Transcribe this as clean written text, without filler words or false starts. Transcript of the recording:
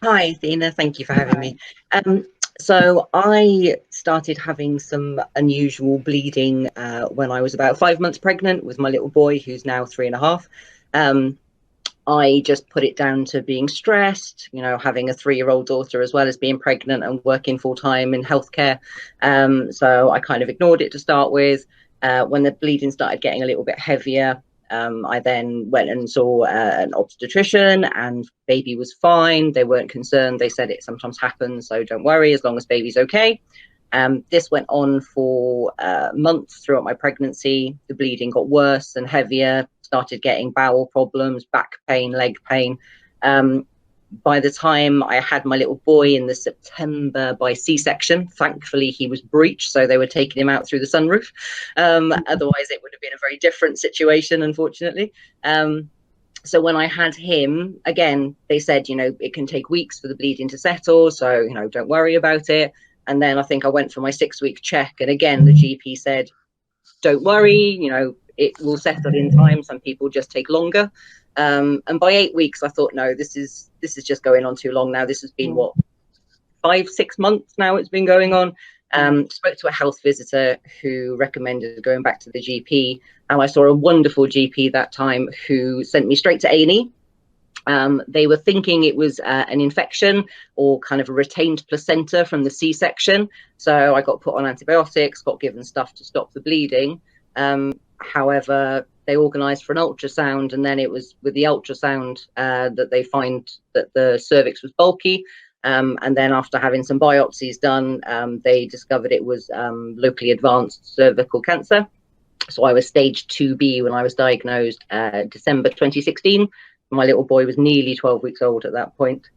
Hi, Athena. Thank you for having Hi. me. So I started having some unusual bleeding when I was about 5 months pregnant with my little boy, who's now 3.5. Um, I just put it down to being stressed, having a 3-year-old daughter as well as being pregnant and working full time in healthcare. So I kind of ignored it to start with. When the bleeding started getting a little bit heavier, I then went and saw an obstetrician, and baby was fine. They weren't concerned. They said it sometimes happens, so don't worry as long as baby's okay. This went on for months throughout my pregnancy. The bleeding got worse and heavier, started getting bowel problems, back pain, leg pain. Um, by the time I had my little boy in the September by C-section, thankfully he was breech, so they were taking him out through the sunroof. Otherwise, it would have been a very different situation, unfortunately. So when I had him, again, they said, it can take weeks for the bleeding to settle, so, don't worry about it. And then I think I went for my 6-week check, and again, the GP said, don't worry, it will settle in time. Some people just take longer. And by 8 weeks, I thought, no, this is just going on too long now. This has been Mm, what, 5, 6 months now it's been going on. mm, Spoke to a health visitor who recommended going back to the GP, and I saw a wonderful GP that time who sent me straight to A&E. They were thinking it was an infection or kind of a retained placenta from the C-section. So I got put on antibiotics, got given stuff to stop the bleeding. However, they organised for an ultrasound, and then it was with the ultrasound that they find that the cervix was bulky. And then after having some biopsies done, they discovered it was locally advanced cervical cancer. So I was stage 2B when I was diagnosed December 2016. My little boy was nearly 12 weeks old at that point.